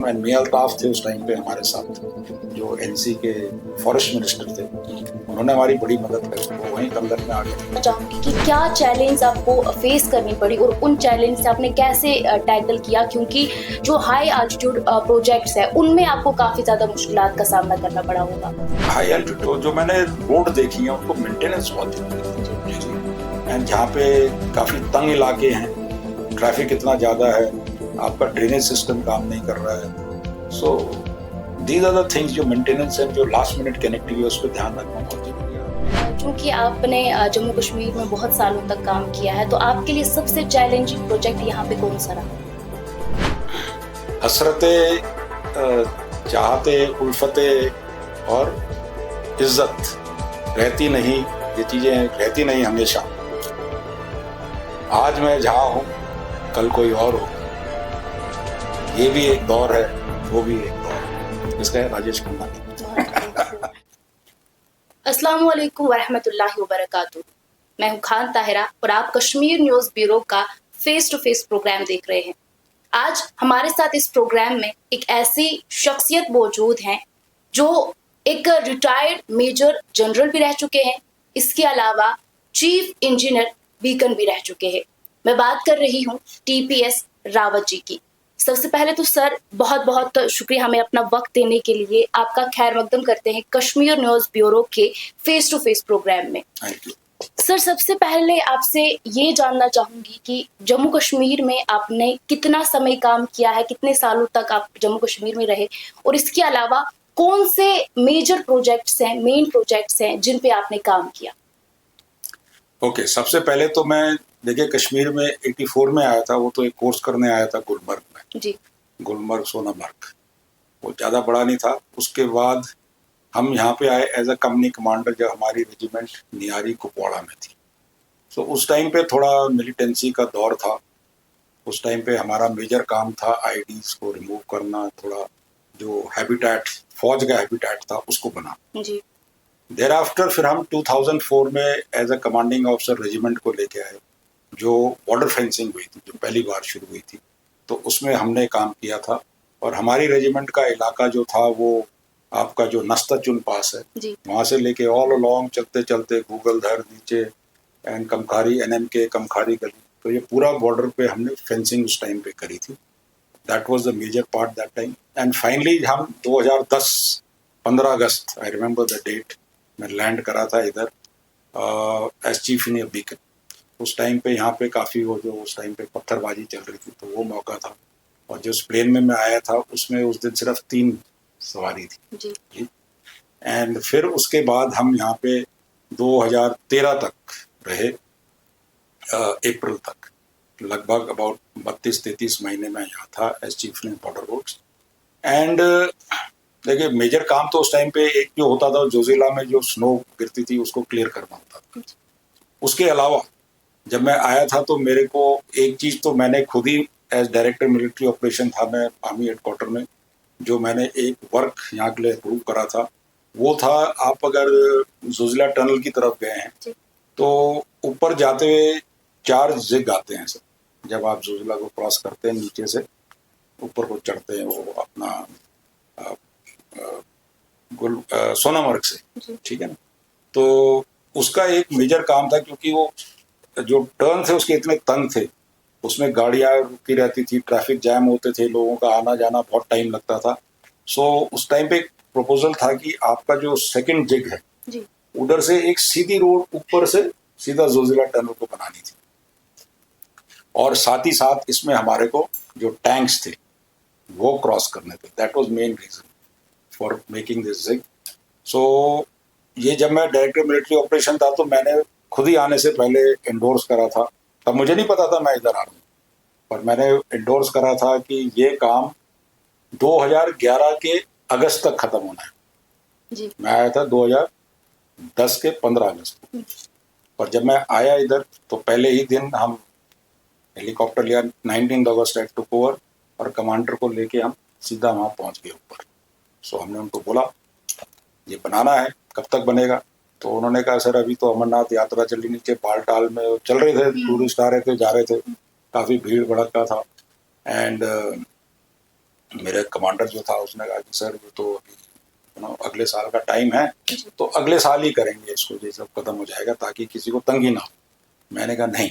मियां अल्ताफ थे उस टाइम पे हमारे साथ, जो एनसी के फॉरेस्ट मिनिस्टर थे। उन्होंने हमारी बड़ी मदद करी, वो वहीं कंदर में आ गए। चाहूंगी कि क्या चैलेंज आपको फेस करनी पड़ी और उन चैलेंज से आपने कैसे टैकल किया, क्योंकि जो हाई एल्टीट्यूड प्रोजेक्ट्स है उनमें आपको काफी ज्यादा मुश्किलात का सामना करना पड़ा होगा। हाई एल्टीट्यूड जो मैंने रोड देखी है उनको मेंटेनेंस बहुत जरूरी है, एंड जहाँ पे काफी तंग इलाके हैं, ट्रैफिक इतना ज्यादा है, आपका ड्रेनेज सिस्टम काम नहीं कर रहा है। So these are the things जो मेंटेनेंस है, जो लास्ट मिनट कनेक्टिविटी है, उस पर ध्यान रखना बहुत जरूरी है। क्योंकि आपने जम्मू कश्मीर में बहुत सालों तक काम किया है, तो आपके लिए सबसे चैलेंजिंग प्रोजेक्ट यहाँ पे कौन सा रहा? हसरते, चाहते, उल्फते और इज्जत रहती नहीं, ये चीजें रहती नहीं हमेशा। आज मैं जहाँ हूँ कल कोई और हो, ये भी एक दौर है, वो भी एक दौर है। इसका है राजेश खन्ना। अस्सलाम वालेकुम वरहमतुल्लाहि वबरकातुहू। मैं हूँ खान ताहिरा और आप कश्मीर न्यूज ब्यूरो का फेस टू फेस प्रोग्राम देख रहे हैं। आज हमारे साथ इस प्रोग्राम में एक ऐसी शख्सियत मौजूद हैं जो एक रिटायर्ड मेजर जनरल भी रह चुके हैं, इसके अलावा चीफ इंजीनियर बीकन भी रह चुके हैं। मैं बात कर रही हूँ टीपीएस रावत जी की। सबसे पहले तो सर बहुत बहुत शुक्रिया हमें अपना वक्त देने के लिए। आपका खैर मकदम करते हैं कश्मीर न्यूज ब्यूरो के फेस टू फेस प्रोग्राम में। सर सबसे पहले आपसे ये जानना चाहूंगी कि जम्मू कश्मीर में आपने कितना समय काम किया है, कितने सालों तक आप जम्मू कश्मीर में रहे, और इसके अलावा कौन से मेजर प्रोजेक्ट्स हैं, मेन प्रोजेक्ट्स हैं जिन पे आपने काम किया? ओके, सबसे पहले तो मैं देखिए कश्मीर में 84 में आया था, वो तो एक कोर्स करने आया था गुलमर्ग में जी। गुलमर्ग सोनामर्ग, वो ज़्यादा बड़ा नहीं था। उसके बाद हम यहाँ पे आए एज अ कंपनी कमांडर, जब हमारी रेजिमेंट नियारी कुपवाड़ा में थी। तो उस टाइम पे थोड़ा मिलिटेंसी का दौर था। उस टाइम पे हमारा मेजर काम था आईडीज को रिमूव करना, थोड़ा जो हैबिटेट, फौज का हैबिटेट था उसको बनाना। जी। देर आफ्टर फिर हम 2004 में as a commanding officer regiment को लेके आए, जो बॉर्डर फेंसिंग हुई थी, जो पहली बार शुरू हुई थी, तो उसमें हमने काम किया था। और हमारी रेजिमेंट का इलाका जो था वो आपका जो नस्ताचुन पास है, वहाँ से लेके ऑल अलोंग चलते चलते गूगलधर नीचे एंड कमखारी, एनएमके कमखारी गली, तो ये पूरा बॉर्डर पे हमने फेंसिंग उस टाइम पे करी थी। That was the major part that time. And finally हम 2010 15 अगस्त, आई रिमेंबर द डेट, मैं लैंड करा था इधर एज चीफ इंजीनियर बीकन। उस टाइम पे यहाँ पे काफ़ी वो जो उस टाइम पे पत्थरबाजी चल रही थी, तो वो मौका था। और जिस प्लेन में मैं आया था उसमें उस दिन सिर्फ 3 सवारी थी जी। एंड फिर उसके बाद हम यहाँ पे 2013 तक रहे, अप्रैल तक, लगभग अबाउट 32-33 महीने में यहाँ था as chief in border works. And देखिए मेजर काम तो उस टाइम पे एक जो होता था, जोजिला में जो स्नो गिरती थी उसको क्लियर करना होता था। उसके अलावा जब मैं आया था तो मेरे को एक चीज़ तो मैंने खुद ही एज डायरेक्टर मिलिट्री ऑपरेशन था मैं आर्मी हेडक्वार्टर में, जो मैंने एक वर्क यहाँ के लिए अप्रूव करा था, वो था आप अगर जोजिला टनल की तरफ गए हैं तो ऊपर जाते हुए 4 जिग आते हैं सर। जब आप जोजिला को क्रॉस करते हैं नीचे से ऊपर को चढ़ते हैं, वो अपना सोनामर्ग से, ठीक है ना। तो उसका एक मेजर काम था, क्योंकि वो जो टर्न थे उसके इतने तंग थे, उसमें गाड़ियां रुकी रहती थी, ट्रैफिक जैम होते थे, लोगों का आना जाना बहुत टाइम लगता था। सो उस टाइम पे एक प्रपोजल था कि आपका जो सेकंड जिग है उधर से एक सीधी रोड ऊपर से सीधा जोजिला टनल को बनानी थी, और साथ ही साथ इसमें हमारे को जो टैंक्स थे वो क्रॉस करने थे। That was main reason for making this jig. So ये जब मैं डायरेक्टर मिलिट्री ऑपरेशन था तो मैंने खुद ही आने से पहले एंडोर्स करा था। तब मुझे नहीं पता था मैं इधर आ रहा हूँ, पर मैंने एंडोर्स करा था कि ये काम 2011 के अगस्त तक खत्म होना है जी। मैं आया था 2010 के 15 अगस्त, और जब मैं आया इधर तो पहले ही दिन हम हेलीकॉप्टर लिया, 19 अगस्त एट टुक ओवर, और कमांडर को लेके हम सीधा वहाँ पहुँच गए ऊपर। सो हमने उनको बोला ये बनाना है, कब तक बनेगा? तो उन्होंने कहा सर अभी तो अमरनाथ यात्रा चली, नीचे बालटाल में चल रहे थे, टूरिस्ट आ रहे थे, जा रहे थे, काफ़ी भीड़ भड़का था। एंड मेरे कमांडर जो था उसने कहा कि सर ये तो अभी अगले साल का टाइम है, तो अगले साल ही करेंगे इसको, ये सब खत्म हो जाएगा ताकि किसी को तंगी ना हो। मैंने कहा नहीं,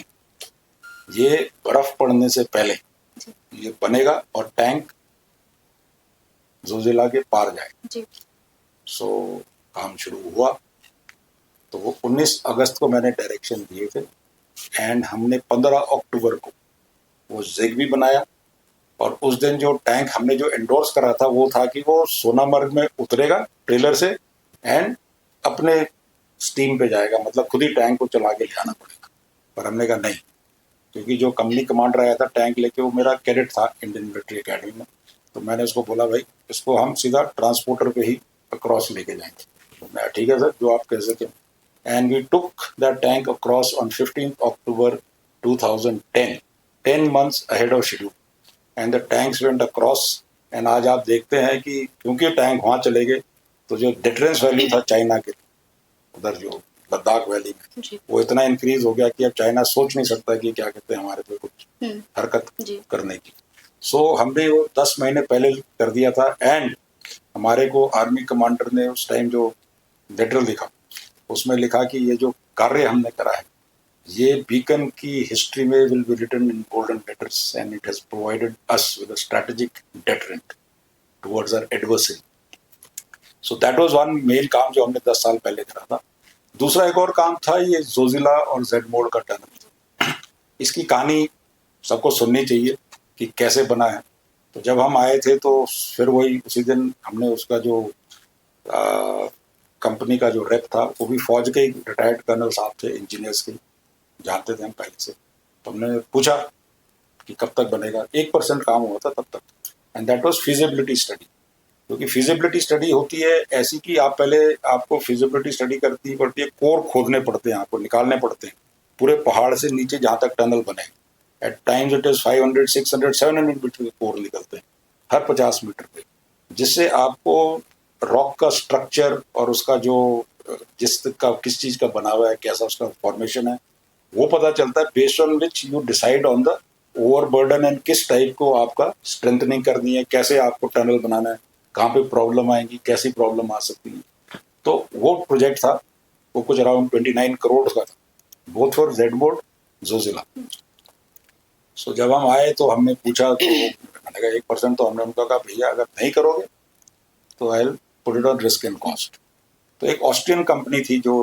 ये बर्फ पड़ने से पहले ये बनेगा और टैंक जोजिला के पार जाएगा। सो काम शुरू हुआ, तो वो 19 अगस्त को मैंने डायरेक्शन दिए थे एंड हमने 15 अक्टूबर को वो जेग भी बनाया। और उस दिन जो टैंक हमने जो एंडोर्स करा था वो था कि वो सोनामर्ग में उतरेगा ट्रेलर से एंड अपने स्टीम पे जाएगा, मतलब खुद ही टैंक को चला के ले आना पड़ेगा। पर हमने कहा नहीं, क्योंकि जो कंपनी कमांडर आया था टैंक लेके वो मेरा कैडेट था इंडियन मिलिट्री अकेडमी में, तो मैंने उसको बोला भाई इसको हम सीधा ट्रांसपोर्टर पे ही अक्रॉस लेके जाएंगे। तो मैं ठीक है सर, जो आप कह सकें। And we took the tank across on 15 October 2010, 10 months ahead of schedule, and the tanks went across. And आज आप देखते हैं कि क्योंकि टैंक वहाँ चले गए तो जो डिफरेंस वैल्यू था चाइना के उधर जो लद्दाख वैली में वो इतना इंक्रीज हो गया कि अब चाइना सोच नहीं सकता कि क्या कहते हैं हमारे पे कुछ हरकत करने की। सो हमने वो 10 महीने पहले कर दिया था। एंड हमारे को आर्मी कमांडर ने उस टाइम जो लेटर लिखा उसमें लिखा कि ये जो कार्य हमने करा है ये बीकन की हिस्ट्री में will be written in golden letters and it has provided us with a strategic deterrent towards our adversary. So that was one main काम जो हमने 10 साल पहले करा था। दूसरा एक और काम था ये जोजिला और जेड मोड का टनल। इसकी कहानी सबको सुननी चाहिए कि कैसे बना है। तो जब हम आए थे तो फिर वही उसी दिन हमने उसका जो कंपनी का जो रेप था वो भी फौज के रिटायर्ड कर्नल साहब थे, इंजीनियर्स के, जानते थे हम पहले से। तो हमने पूछा कि कब तक बनेगा, 1% काम हुआ था तब तक, and that was feasibility study. क्योंकि फिजिबिलिटी स्टडी होती है ऐसी कि आप पहले आपको फिजिबिलिटी स्टडी करती पड़ती है, कोर खोदने पड़ते हैं, आपको निकालने पड़ते हैं पूरे पहाड़ से नीचे जहाँ तक टनल बने। At times it is 500, 600, 700 metre के कोर निकलते हैं हर 50 मीटर पे, जिससे आपको रॉक का स्ट्रक्चर और उसका जो किस चीज का बना हुआ है, कैसा उसका फॉर्मेशन है, वो पता चलता है। Based on which you decide on the overburden and किस टाइप को आपका स्ट्रेंथनिंग करनी है, कैसे आपको टनल बनाना है, कहाँ पे प्रॉब्लम आएगी, कैसी प्रॉब्लम आ सकती है। तो वो प्रोजेक्ट था, वो कुछ अराउंड 29 करोड़ का था, both for Z Morh Zojila. So जब हम आए तो हमने पूछा, तो मैंने कहा 1%, तो हमने उनका कहा भैया अगर नहीं करोगे तो I will put it on risk and cost. तो एक ऑस्ट्रियन कंपनी थी जो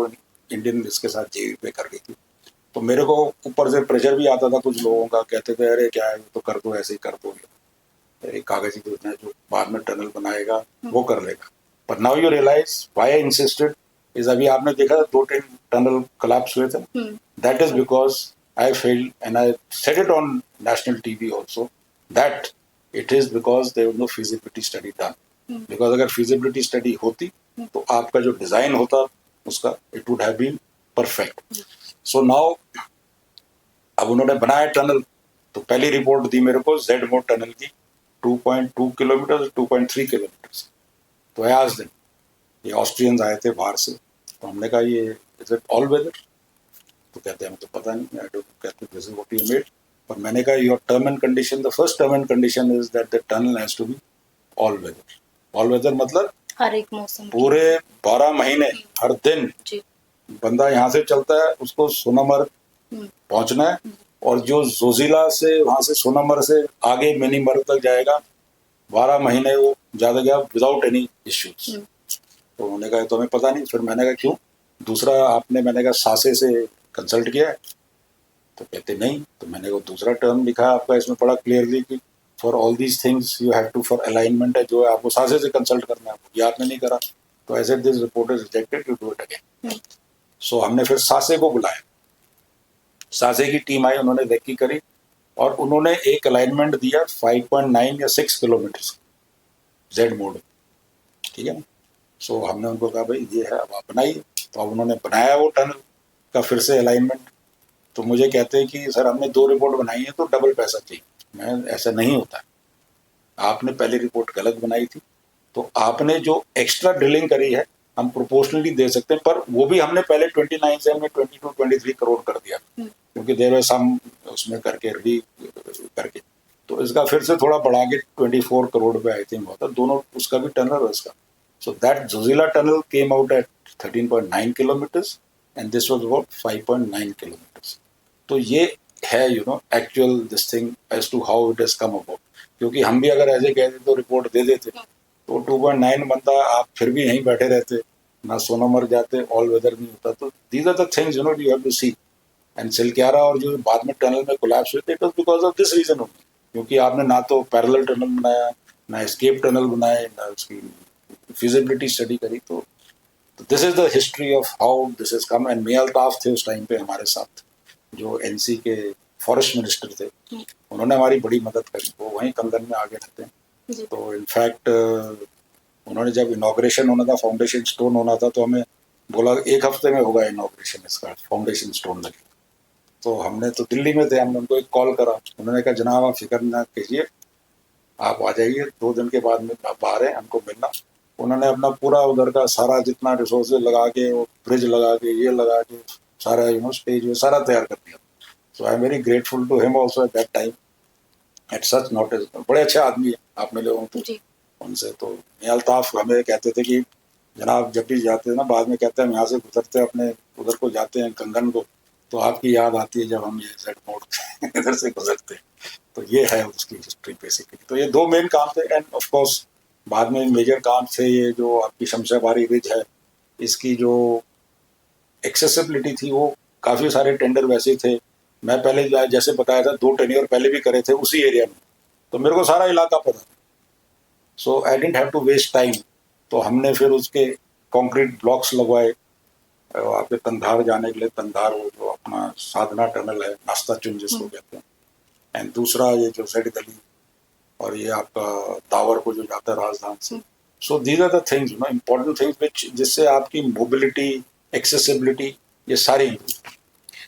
इंडियन इसके साथ जेवी पे कर गई थी। तो मेरे को ऊपर से प्रेशर भी आता था कुछ लोगों का, कहते थे अरे क्या है तो कर दो, ऐसे ही कर दो, कागजी दूसरा जो बाद में टनल बनाएगा वो कर लेगा। पर now you realise why I insisted is, अभी आपने देखा 2-3 टनल कोलैप्स हुए थे, that is because I felt and I said it on national TV also that it is because there was no feasibility study done. Because अगर feasibility study होती तो आपका जो डिजाइन होता उसका it would have been perfect. So now अब उन्होंने बनाया टनल, तो पहली रिपोर्ट दी मेरे को जेड मोड टनल की 2.2 किलोमीटर 2.3 किलोमीटर। तो आई आस्क्ड देम, ये ऑस्ट्रियंस आए थे बाहर से, तो हमने कहा ये इज इट ऑल वेदर? तो कहते हैं हमें तो पता नहीं, आई डोंट, कहते this is what you made. पर मैंने कहा your term and condition, the first term and condition is that the tunnel has to be all weather. All weather मतलब हर एक मौसम, पूरे 12 महीने हर दिन बंदा यहाँ से चलता है, उसको सोनामर्ग पहुंचना है, और जो जोजिला से वहां से सोनामर्ग से आगे मिनीमर्ग तक जाएगा 12 महीने वो ज्यादा गया विदाउट एनी इश्यूज। तो उन्होंने कहा तो हमें पता नहीं। फिर मैंने कहा क्यों, दूसरा आपने, मैंने कहा सासे से कंसल्ट किया है? तो कहते नहीं। तो मैंने वो दूसरा टर्म लिखा है आपका इसमें बड़ा क्लियरली कि for all these things you have to, for alignment है जो है आपको सासे से कंसल्ट करना है, ये आपने नहीं करा। तो ऐसे this report is rejected, you do it again. So हमने फिर सासे को बुलाया, सासे की टीम आई, उन्होंने रेकी करी और उन्होंने एक अलाइनमेंट दिया 5.9 या 6 किलोमीटर जेड मोड, ठीक है ना। सो हमने उनको कहा भाई ये है, अब आप बनाइए। तो अब उन्होंने बनाया वो टनल का फिर से अलाइनमेंट। तो मुझे कहते हैं कि सर हमने 2 रिपोर्ट बनाई है तो डबल पैसा चाहिए। मैं, ऐसा नहीं होता, आपने पहली रिपोर्ट गलत बनाई थी, तो आपने जो एक्स्ट्रा ड्रिलिंग करी है हम प्रोपोर्शनली दे सकते हैं, पर वो भी हमने पहले 29 से हमने 22-23 करोड़ कर दिया, क्योंकि देर सम उसमें करके री करके। तो इसका फिर से थोड़ा बढ़ा के 24 करोड़ पे आई थिंक होता, दोनों उसका भी टनल है इसका. So that Zojila tunnel came out at 13.9 kilometres and this was about 5.9 kilometres. तो ये है actual this thing as to how it has come about. क्योंकि हम भी अगर ऐसे कहते तो रिपोर्ट दे देते, तो 2.9 बनता, आप फिर भी यहीं बैठे रहते, ना सोनामर्ग जाते, ऑल वेदर नहीं होता. तो these are the things you have to see. And Silkyara और जो बाद में टनल में कोलैप्स हुए थे, it was because of this reason only. क्योंकि आपने ना तो पैरेलल टनल बनाया, ना एस्केप टनल बनाए, ना उसकी फिजिबिलिटी स्टडी करी. तो this is the history of how this is come. And Mian Altaf थे उस टाइम पे हमारे साथ, जो एनसी के फॉरेस्ट मिनिस्टर थे. उन्होंने हमारी बड़ी मदद करी. वो वहीं कंगन में आगे रहते हैं. तो इनफैक्ट उन्होंने जब इनॉग्रेशन होना था, फाउंडेशन स्टोन होना था, तो हमें बोला 1 हफ्ते में होगा इनॉग्रेशन, इसका फाउंडेशन स्टोन लगे. तो हमने तो दिल्ली में थे, हमने उनको एक कॉल करा. उन्होंने कहा जनाब आप फिक्र ना कीजिए, आप आ जाइए 2 दिन के बाद में आप आ रहे हैं हमको मिलना. उन्होंने अपना पूरा उधर का सारा जितना रिसोर्सेज लगा के, वो ब्रिज लगा के, ये लगा के, सारा स्टेज सारा तैयार कर दिया. So I am very grateful to him also at that time. At such not, बड़े अच्छे आदमी है, आप मिले हों तो उनसे. तो मियां अल्ताफ हमें कहते थे कि जनाब जब भी जाते हैं ना, बाद में कहते हैं हम यहाँ से गुजरते हैं अपने उधर को जाते हैं कंगन को, तो आपकी याद आती है जब हम ये जेड मोड़ इधर से गुजरते हैं. तो ये है उसकी हिस्ट्री बेसिकली. तो ये 2 मेन काम थे. एंड ऑफ कोर्स बाद में मेजर काम थे ये जो आपकी शमशाबारी रिज है, इसकी जो एक्सेसिबिलिटी थी, वो काफ़ी सारे टेंडर वैसे थे. मैं पहले जैसे बताया था 2 टेन्योर पहले भी करे थे उसी एरिया में, तो मेरे को सारा इलाका पता. So I didn't have to waste time. तो हमने फिर उसके कंक्रीट ब्लॉक्स लगवाए वहाँ पे तंधार जाने के लिए. तंधार वो जो अपना साधना टनल है, नाश्ता चुन जिसको कहते हैं. एंड दूसरा ये जो जेड गली और ये आपका दावर को जो जाता है राजधानी से. So these are the things important things which जिससे आपकी मोबिलिटी, एक्सेसिबिलिटी, ये सारी इम्प्रूव.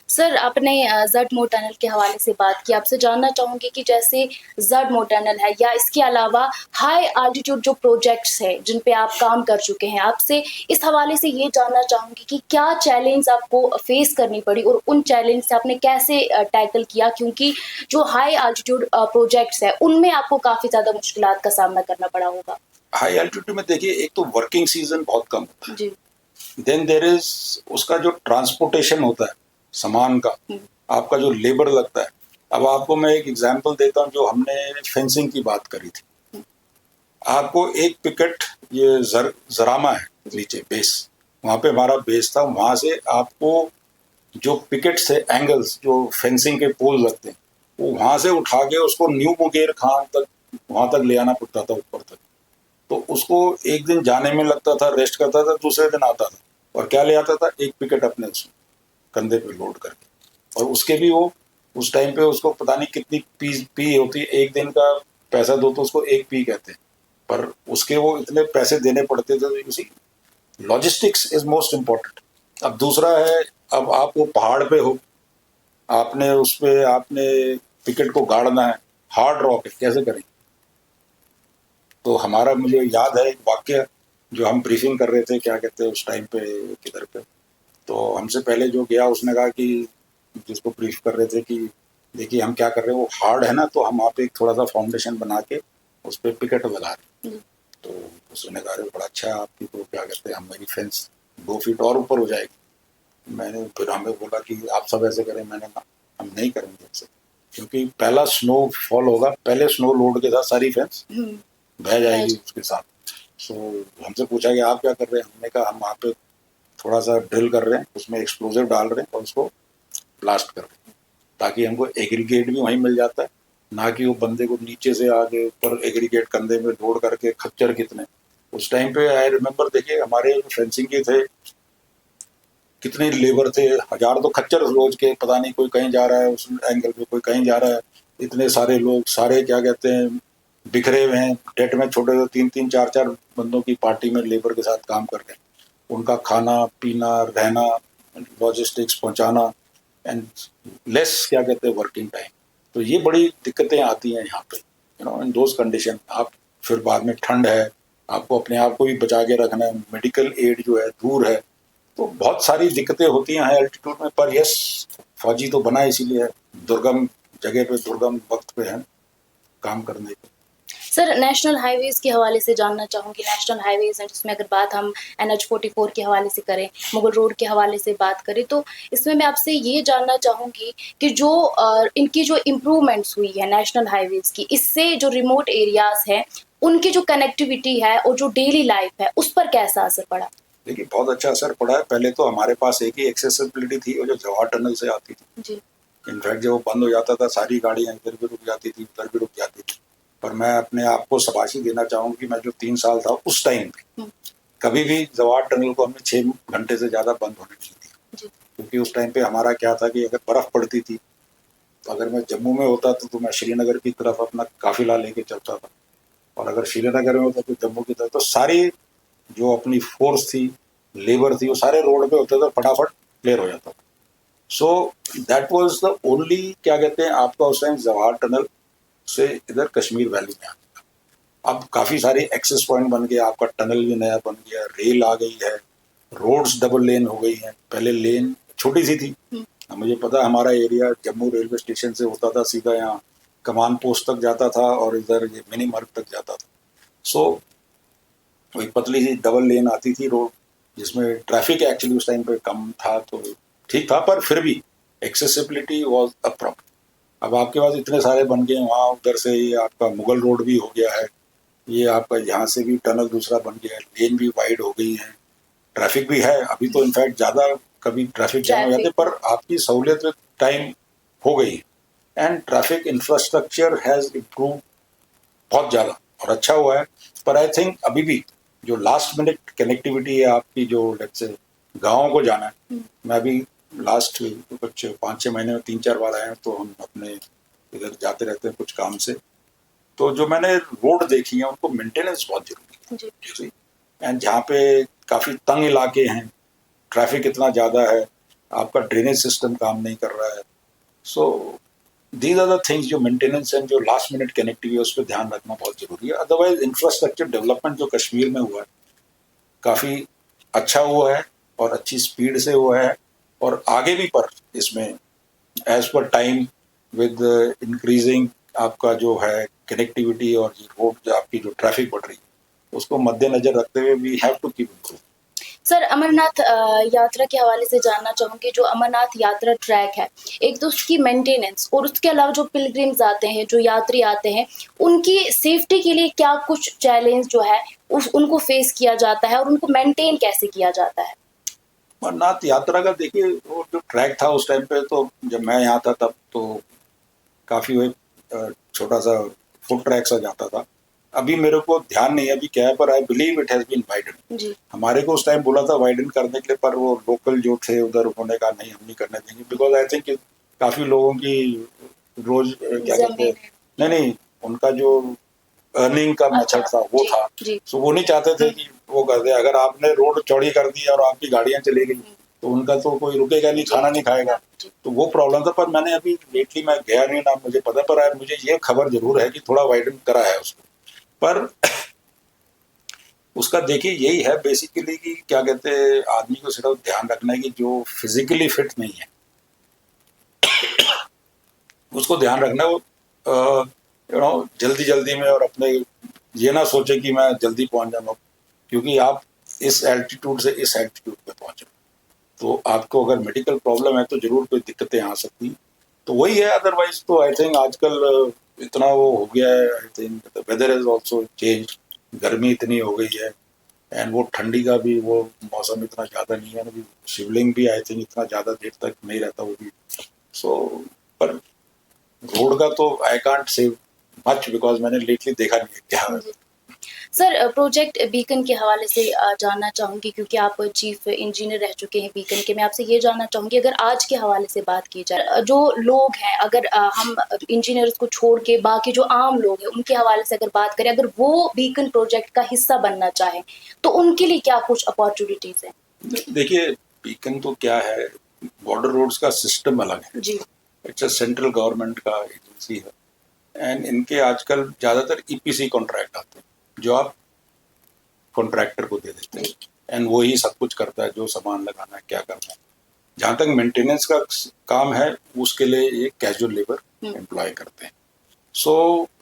सर आपने जड मोड़ टनल के हवाले से बात की. आपसे जानना चाहूँगी कि जैसे जड मोड़ टनल है या इसके अलावा हाई आल्टीट्यूड जो प्रोजेक्ट्स हैं जिन पे आप काम कर चुके हैं, आपसे इस हवाले से ये जानना चाहूँगी कि क्या चैलेंज आपको फेस करनी पड़ी और उन चैलेंज से आपने कैसे टैकल किया, क्योंकि जो हाई आल्टीट्यूड प्रोजेक्ट्स है उनमें आपको काफ़ी ज़्यादा मुश्किलात का सामना करना पड़ा होगा. हाई एल्टीट्यूड में देखिए, एक तो वर्किंग सीजन बहुत कम होता है. जी. देन देर इज उसका जो ट्रांसपोर्टेशन होता है सामान का, आपका जो लेबर लगता है. अब आपको मैं एक एग्जांपल देता हूँ. जो हमने फेंसिंग की बात करी थी, आपको एक पिकेट, ये जरामा है नीचे बेस, वहाँ पे हमारा बेस था. वहाँ से आपको जो पिकेट्स है, एंगल्स जो फेंसिंग के पोल लगते हैं, वो वहाँ से उठा के उसको न्यू मुंगेर खान तक, वहाँ तक ले आना पड़ता था ऊपर तक. तो उसको एक दिन जाने में लगता था, रेस्ट करता था, दूसरे दिन आता था. और क्या ले आता था? एक पिकेट अपने उसमें कंधे पे लोड करके. और उसके भी वो उस टाइम पे उसको पता नहीं कितनी पी होती है. एक दिन का पैसा दो तो उसको 1 पी कहते हैं, पर उसके वो इतने पैसे देने पड़ते थे. तो उसी लॉजिस्टिक्स इज मोस्ट इम्पोर्टेंट. अब दूसरा है, अब आप वो पहाड़ पे हो, आपने उस पे आपने पिकेट को गाड़ना है, हार्ड रॉक है, कैसे करें? तो हमारा, मुझे याद है एक वाक्य, जो हम ब्रीफिंग कर रहे थे, क्या कहते हैं उस टाइम पे, किधर पे, तो हमसे पहले जो गया उसने कहा कि जिसको ब्रीफ कर रहे थे कि देखिए हम क्या कर रहे हैं, वो हार्ड है ना, तो हम वहाँ पे एक थोड़ा सा फाउंडेशन बना के उस पर पिकेट लगा रहे. तो उसने कहा बड़ा अच्छा आपकी, तो क्या कहते हैं हम, मेरी फेंस 2 फीट और ऊपर हो जाएगी. मैंने फिर हमें बोला कि आप सब ऐसे करें. मैंने कहा हम नहीं करेंगे ऐसे, क्योंकि पहला स्नो फॉल होगा, पहले स्नो लोड के साथ सारी फेंस बह जाएगी उसके साथ. सो हमसे पूछा कि आप क्या कर रहे हैं. हमने कहा हम वहाँ पे थोड़ा सा ड्रिल कर रहे हैं, उसमें एक्सप्लोजिव डाल रहे हैं और उसको ब्लास्ट कर रहे हैं, ताकि हमको एग्रीगेट भी वहीं मिल जाता है, ना कि वो बंदे को नीचे से आगे ऊपर एग्रीगेट कंधे में लोड करके. खच्चर कितने उस टाइम पे, आई रिमेम्बर, देखिए हमारे फेंसिंग के थे, कितने लेबर थे, 1000 तो खच्चर रोज के. पता नहीं कोई कहीं जा रहा है उस एंगल पे, कोई कहीं जा रहा है. इतने सारे लोग, सारे क्या कहते हैं बिखरे हुए हैं टेट में, छोटे 3-3, 4-4 बंदों की पार्टी में लेबर के साथ काम कर रहे हैं. उनका खाना पीना, रहना, लॉजिस्टिक्स पहुंचाना, एंड लेस क्या कहते हैं वर्किंग टाइम. तो ये बड़ी दिक्कतें आती हैं यहाँ पे, इन दोज कंडीशन. आप फिर बाद में ठंड है, आपको अपने आप को भी बचा के रखना है, मेडिकल एड जो है दूर है. तो बहुत सारी दिक्कतें होती हैं हाई एल्टीट्यूड में. पर यस, फौजी तो बना इसीलिए है, दुर्गम जगह पे, दुर्गम वक्त पे है. काम करने के। सर, नेशनल हाईवेज के हवाले से जानना चाहूँगी। नेशनल हाईवेज हैं जिसमें अगर बात हम NH-44 के हवाले से करें, मुगल रोड के हवाले से बात करें, तो इसमें मैं आपसे ये जानना चाहूँगी कि जो इनकी जो इम्प्रूवमेंट्स हुई है नेशनल हाईवेज की, इससे जो रिमोट एरियाज़ हैं उनकी जो कनेक्टिविटी है और जो डेली लाइफ है उस पर कैसा असर पड़ा? देखिए, बहुत अच्छा असर पड़ा है। पहले तो हमारे पास एक ही एक्सेसिबिलिटी थी, वो जो जवाहर टनल से आती थी। जी। इनफैक्ट जब वो बंद हो जाता था, सारी गाड़ियां इधर भी रुक जाती थी, उधर भी रुक जाती थी। पर मैं अपने आप को शाबाशी देना चाहूँगा कि मैं जो 3 साल था उस टाइम पे कभी भी जवाहर टनल को हमने 6 घंटे से ज़्यादा बंद होने नहीं दिया। क्योंकि उस टाइम पे हमारा क्या था कि अगर बर्फ़ पड़ती थी, तो अगर मैं जम्मू में होता तो मैं श्रीनगर की तरफ अपना काफ़िला लेके चलता था, और अगर श्रीनगर में होता तो जम्मू की तरफ। तो सारी जो अपनी फोर्स थी, लेबर थी, वो सारे रोड पे होते थे, फटाफट क्लियर हो जाता था। सो दैट वाज द ओनली, क्या कहते हैं, आपका उस टाइम जवाहर टनल से इधर कश्मीर वैली में आता था। अब काफ़ी सारे एक्सेस पॉइंट बन गए, आपका टनल भी नया बन गया, रेल आ गई है, रोड्स डबल लेन हो गई हैं। पहले लेन छोटी सी थी। मुझे पता है, हमारा एरिया जम्मू रेलवे स्टेशन से होता था, सीधा यहाँ कमान पोस्ट तक जाता था और इधर ये मिनी मार्ग तक जाता था। सो वही पतली सी डबल लेन आती थी रोड, जिसमें ट्रैफिक एक्चुअली उस टाइम पे कम था, तो ठीक था, पर फिर भी एक्सेसिबिलिटी वाज अ प्रॉब्लम। अब आपके पास इतने सारे बन गए, वहाँ उधर से ये आपका मुगल रोड भी हो गया है, ये आपका यहाँ से भी टनल दूसरा बन गया है, लेन भी वाइड हो गई है, ट्रैफिक भी है। अभी तो इनफैक्ट ज़्यादा कभी ट्रैफिक जाम हो जाते, पर आपकी सहूलियत में टाइम हो गई। And traffic infrastructure has improve बहुत ज़्यादा और अच्छा हुआ है। पर आई थिंक अभी भी जो लास्ट मिनट कनेक्टिविटी है आपकी, जो लेट्स से गाँव को जाना है, मैं अभी लास्ट कुछ 5-6 महीने में 3-4 बार आए हैं, तो हम अपने इधर जाते रहते हैं कुछ काम से। तो जो मैंने रोड देखी है उनको मेंटेनेंस बहुत जरूरी है। एंड जहाँ पे काफ़ी तंग इलाके हैं, ट्रैफिक इतना ज़्यादा है, आपका ड्रेनेज सिस्टम काम नहीं कर रहा है। So these are the things जो मेंटेनेंस एंड जो लास्ट मिनट कनेक्टिविटी है, उस पर ध्यान रखना बहुत जरूरी है। अदरवाइज इंफ्रास्ट्रक्चर डेवलपमेंट जो कश्मीर में हुआ है, काफ़ी अच्छा हुआ है और अच्छी स्पीड से हुआ है, और आगे भी पर इसमें as per time with increasing आपका जो है कनेक्टिविटी और रोड जो आपकी जो ट्रैफिक बढ़ रही है, उसको मद्देनजर रखते हुए we have to keep improve. Sir, Amarnath यात्रा के हवाले से जानना चाहूँगी। जो अमरनाथ यात्रा ट्रैक है, एक तो उसकी मेंटेनेंस और उसके अलावा जो पिलग्रिम्स आते हैं, जो यात्री आते हैं, उनकी सेफ्टी के लिए क्या कुछ चैलेंज जो है उनको फेस किया जाता है और उनको मेंटेन कैसे किया जाता है? अमरनाथ यात्रा का देखिए, वो जो ट्रैक था उस टाइम पे, तो जब मैं यहाँ था तब तो काफ़ी वो छोटा सा फुट ट्रैक सा जाता था। अभी मेरे को ध्यान नहीं है अभी क्या है, पर I believe it has been widen. हमारे को उस टाइम बोला था वाइडन करने के लिए, पर वो लोकल जो थे उधर उन्होंने कहा नहीं, हम नहीं करने देंगे, बिकॉज आई थिंक काफ़ी लोगों की रोज क्या कहते हैं, नहीं, उनका जो अर्निंग का मेथड था वो था। सो वो नहीं चाहते थे कि वो कर दे। अगर आपने रोड चौड़ी कर दी और आपकी गाड़ियां चली गई, तो उनका तो कोई रुकेगा नहीं, खाना नहीं खाएगा, तो वो प्रॉब्लम था। पर मैंने अभी लेटली मैं गया नहीं ना, मुझे पता, पर मुझे ये खबर जरूर है कि थोड़ा वाइडन करा है उसको। पर उसका देखिए यही है बेसिकली कि क्या कहते हैं, आदमी को सिर्फ ध्यान रखना है कि जो फिजिकली फिट नहीं है उसको ध्यान रखना है। वो जल्दी जल्दी में और अपने ये ना सोचे कि मैं जल्दी पहुंच जाऊंगा, क्योंकि आप इस एल्टीट्यूड से इस एल्टीट्यूड पे पहुंचे तो आपको अगर मेडिकल प्रॉब्लम है तो जरूर कोई दिक्कतें आ सकती। तो वही है, अदरवाइज तो आई थिंक आजकल इतना वो हो गया है, I think whether is also change, गर्मी इतनी हो गई है, एंड वो ठंडी का भी वो मौसम इतना ज़्यादा नहीं है अभी। शिवलिंग भी आई थिंक इतना ज़्यादा देर तक नहीं रहता वो भी। सो पर रोड का तो I can't say much, because मैंने लेटली देखा नहीं है क्या है। सर, प्रोजेक्ट बीकन के हवाले से जानना चाहूँगी, क्योंकि आप चीफ इंजीनियर रह चुके हैं बीकन के। मैं आपसे ये जानना चाहूँगी, अगर आज के हवाले से बात की जाए, जो लोग हैं, अगर हम इंजीनियर्स को छोड़ के बाकी जो आम लोग हैं उनके हवाले से अगर बात करें, अगर वो बीकन प्रोजेक्ट का हिस्सा बनना चाहें तो उनके लिए क्या कुछ अपॉर्चुनिटीज हैं? देखिए, बीकन तो क्या है, बॉर्डर रोड्स का सिस्टम अलग है जी। इट्स अ सेंट्रल गवर्नमेंट का एजेंसी है, एंड इनके आजकल ज़्यादातर ईपीसी कॉन्ट्रैक्ट आते हैं जो आप कॉन्ट्रैक्टर को दे देते हैं, एंड वो ही सब कुछ करता है, जो सामान लगाना है, क्या करना है। जहाँ तक मेंटेनेंस का काम है, उसके लिए ये कैजुअल लेबर एम्प्लॉय करते हैं। सो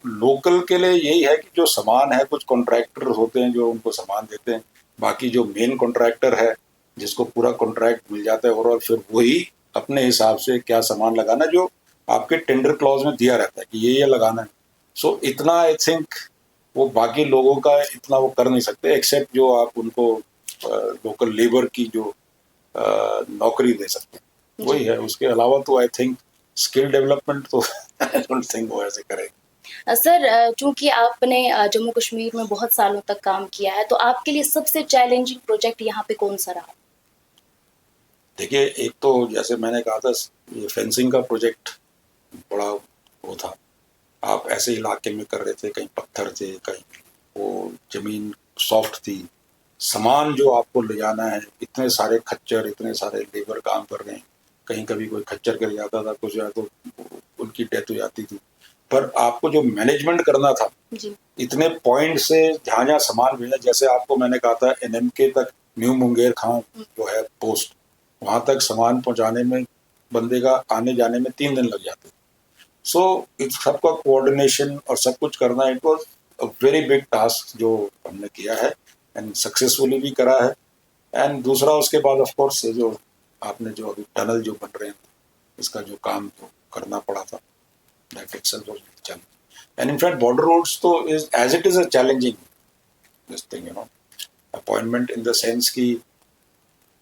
लोकल के लिए यही है कि जो सामान है, कुछ कॉन्ट्रैक्टर होते हैं जो उनको सामान देते हैं, बाकी जो मेन कॉन्ट्रैक्टर है जिसको पूरा कॉन्ट्रैक्ट मिल जाता है और फिर वही अपने हिसाब से क्या सामान लगाना जो आपके टेंडर क्लॉज में दिया रहता है कि ये लगाना है। सो इतना आई थिंक वो बाकी लोगों का इतना वो कर नहीं सकते, एक्सेप्ट जो आप उनको लोकल लेबर की जो नौकरी दे सकते हैं वही है। उसके अलावा तो आई थिंक स्किल डेवलपमेंट तो आई डोंट थिंक वो ऐसे करेंगे। सर, चूंकि आपने जम्मू कश्मीर में बहुत सालों तक काम किया है, तो आपके लिए सबसे चैलेंजिंग प्रोजेक्ट यहाँ पे कौन सा रहा? देखिए, एक तो जैसे मैंने कहा था ये फेंसिंग का प्रोजेक्ट बड़ा वो था। आप ऐसे इलाके में कर रहे थे, कहीं पत्थर थे, कहीं वो जमीन सॉफ्ट थी, सामान जो आपको ले जाना है, इतने सारे खच्चर, इतने सारे लेबर काम कर रहे हैं, कहीं कभी कोई खच्चर गिर जाता था, कुछ या तो उनकी डेथ हो जाती थी। पर आपको जो मैनेजमेंट करना था जी। इतने पॉइंट से जहाँ जहाँ सामान भेजा, जैसे आपको मैंने कहा था NMK तक, न्यू मुंगेर खां जो है पोस्ट, वहां तक सामान पहुंचाने में बंदे का आने जाने में 3 दिन लग जाते। सो इस सबका कोऑर्डिनेशन और सब कुछ करना, it was a very big task जो हमने किया है एंड सक्सेसफुली भी करा है। एंड दूसरा उसके बाद ऑफ कोर्स जो आपने जो अभी टनल जो बन रहे हैं इसका जो काम तो करना पड़ा था, that itself was challenge. And in fact border roads तो is as it is a challenging this thing, appointment in the sense कि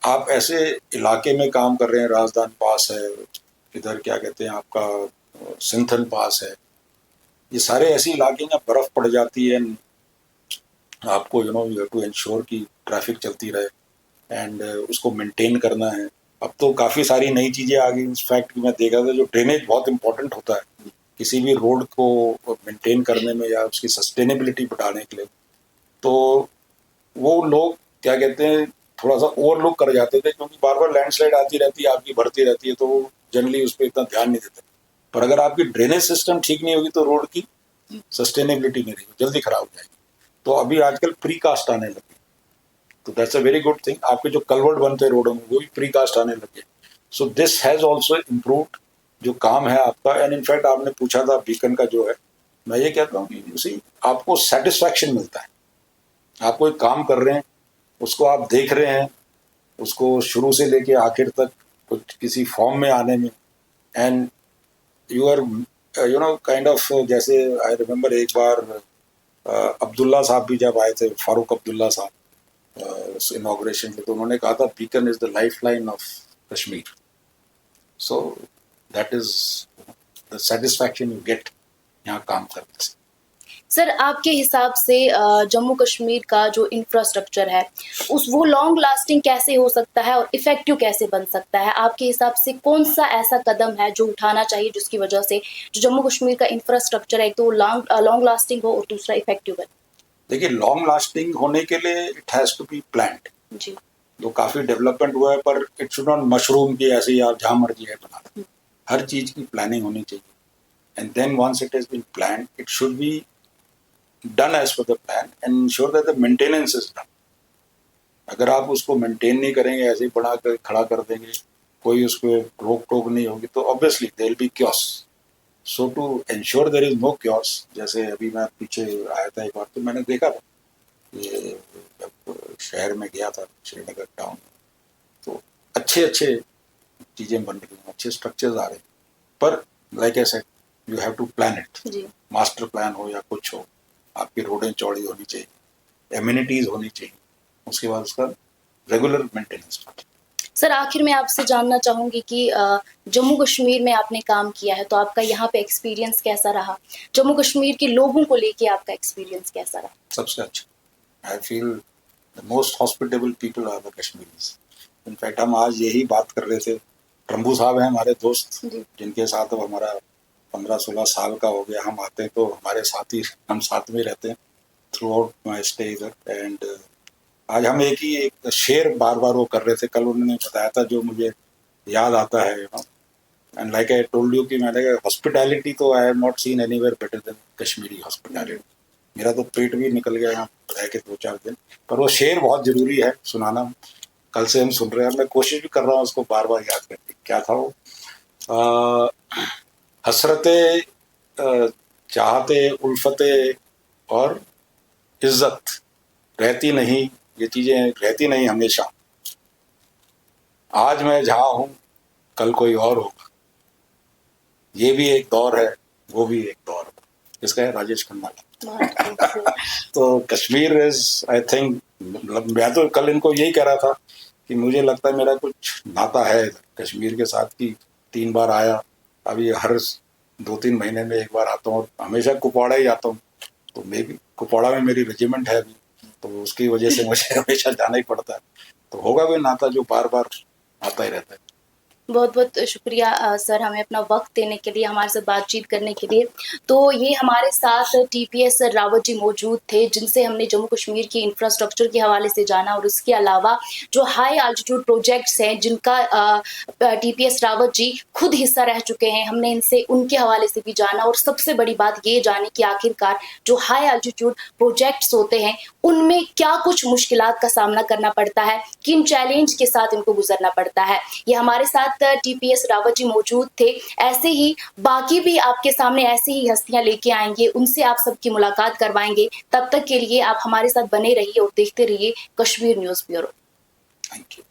आप ऐसे इलाके में काम कर रहे हैं, राजधान पास है, इधर क्या कहते हैं आपका सिंथन पास है, ये सारे ऐसे इलाके में बर्फ पड़ जाती है। आपको यू हैव टू इंश्योर कि ट्रैफिक चलती रहे एंड उसको मेंटेन करना है। अब तो काफ़ी सारी नई चीज़ें आ गई। इनफैक्ट मैं देखा था जो ड्रेनेज बहुत इंपॉर्टेंट होता है किसी भी रोड को मेंटेन करने में या उसकी सस्टेनेबिलिटी बढ़ाने के लिए, तो वो लोग क्या कहते हैं थोड़ा सा ओवरलुक कर जाते थे, क्योंकि बार बार लैंडस्लाइड आती रहती है, आपकी भरती रहती है, तो वो जनरली उस पर इतना ध्यान नहीं देते। पर अगर आपकी ड्रेनेज सिस्टम ठीक नहीं होगी तो रोड की सस्टेनेबिलिटी नहीं रहेगी, जल्दी खराब हो जाएगी। तो अभी आजकल प्री कास्ट आने लगे, तो that's a very good thing. आपके जो कलवर्ट बनते हैं रोडों में वो भी प्री कास्ट आने लगे। So this has also improved जो काम है आपका। एंड इनफैक्ट आपने पूछा था बीकन का जो है, मैं ये कहता हूँ कि उसी आपको सेटिस्फैक्शन मिलता है। आप कोई काम कर रहे हैं, उसको आप देख रहे हैं, उसको शुरू से लेके आखिर तक कुछ किसी फॉर्म में आने में, and you are kind of, जैसे आई रिमेम्बर एक बार अब्दुल्ला साहब भी जब आए थे, फारूक अब्दुल्ला साहब इनॉग्रेशन पे, तो उन्होंने कहा था beacon is the life line of Kashmir. So that is the satisfaction you get यहाँ काम करने से। सर, आपके हिसाब से जम्मू कश्मीर का जो इंफ्रास्ट्रक्चर है वो लॉन्ग लास्टिंग कैसे हो सकता है और इफेक्टिव कैसे बन सकता है? आपके हिसाब से कौन सा ऐसा कदम है जो उठाना चाहिए जिसकी वजह से जो जम्मू कश्मीर का इंफ्रास्ट्रक्चर है, एक तो लॉन्ग लास्टिंग हो और दूसरा इफेक्टिव है? देखिए, लॉन्ग लास्टिंग होने के लिए it has to be planned. जी। तो काफी डेवलपमेंट हुआ है, पर इट शुड नॉट मशरूम की ऐसे ही आप जहां मर्जी है बना दो। हर चीज की प्लानिंग होनी चाहिए। And then once it has been planned, it should be done as per the plan and ensure that the maintenance is done. अगर आप उसको मेंटेन नहीं करेंगे, ऐसे ही बना कर खड़ा कर देंगे, कोई उसको रोक टोक नहीं होगी, तो obviously there will be chaos. So to ensure there is no chaos, जैसे अभी मैं पीछे आया था एक बार, तो मैंने देखा था ये जब शहर में गया था, श्रीनगर टाउन, तो अच्छे अच्छे चीजें बन रही हैं, अच्छे स्ट्रक्चर्स आ रहे हैं, पर like I said you have to plan it. जी। मास्टर प्लान हो या कुछ हो, आपकी रोडें चौड़ी होनी चाहिए, एमिनिटीज होनी चाहिए, उसके बाद उसका रेगुलर मेंटेनेंस। सर, आखिर में आपसे जानना चाहूंगी कि जम्मू कश्मीर में आपने काम किया है, तो आपका यहाँ पे एक्सपीरियंस कैसा रहा? जम्मू कश्मीर के लोगों को लेके आपका एक्सपीरियंस कैसा रहा? सबसे अच्छा, I feel the most hospitable people are the Kashmiris. In fact हम आज यही बात कर रहे थे, प्रभु साहब हैं हमारे दोस्त, जिनके साथ अब हमारा 15-16 साल का हो गया। हम आते हैं तो हमारे साथ ही हम साथ में रहते हैं थ्रू आउट माई स्टे इधर। एंड आज हम एक शेर बार बार वो कर रहे थे, कल उन्होंने बताया था जो मुझे याद आता है, and like I told you कि मैंने हॉस्पिटैलिटी तो I have not seen anywhere better than Kashmiri hospitality. मेरा तो पेट भी निकल गया यहाँ रह के 2-4 दिन, पर वो शेर बहुत जरूरी है सुनाना। कल से हम सुन रहे हैं, मैं कोशिश भी कर रहा हूँ उसको बार बार याद करके। क्या था वो? हसरते चाहते, उल्फते और इज्जत रहती नहीं, ये चीजें रहती नहीं हमेशा। आज मैं जहाँ हूँ कल कोई और होगा, ये भी एक दौर है, वो भी एक दौर है। इसका है राजेश खन्ना का। तो कश्मीर इज, आई थिंक, मतलब मैं तो कल इनको यही कह रहा था कि मुझे लगता है मेरा कुछ नाता है कश्मीर के साथ की। 3 बार आया, अभी हर 2-3 महीने में एक बार आता हूँ, और हमेशा कुपवाड़ा ही आता हूँ। तो मे भी कुपवाड़ा में मेरी रेजिमेंट है अभी, तो उसकी वजह से मुझे हमेशा जाना ही पड़ता है। तो होगा भी नाता जो बार बार आता ही रहता है। बहुत बहुत शुक्रिया सर, हमें अपना वक्त देने के लिए, हमारे साथ बातचीत करने के लिए। तो ये हमारे साथ टीपीएस रावत जी मौजूद थे, जिनसे हमने जम्मू कश्मीर की इंफ्रास्ट्रक्चर के हवाले से जाना, और उसके अलावा जो हाई आल्टीट्यूड प्रोजेक्ट्स हैं जिनका टीपीएस रावत जी खुद हिस्सा रह चुके हैं, हमने इनसे उनके हवाले से भी जाना। और सबसे बड़ी बात ये जानी कि आखिरकार जो हाई आल्टीट्यूड प्रोजेक्ट्स होते हैं उनमें क्या कुछ मुश्किलात का सामना करना पड़ता है, किन चैलेंज के साथ इनको गुजरना पड़ता है। ये हमारे साथ टीपीएस रावत जी मौजूद थे। ऐसे ही बाकी भी आपके सामने ऐसे ही हस्तियां लेके आएंगे, उनसे आप सबकी मुलाकात करवाएंगे। तब तक के लिए आप हमारे साथ बने रहिए और देखते रहिए Kashmir news bureau. Thank you.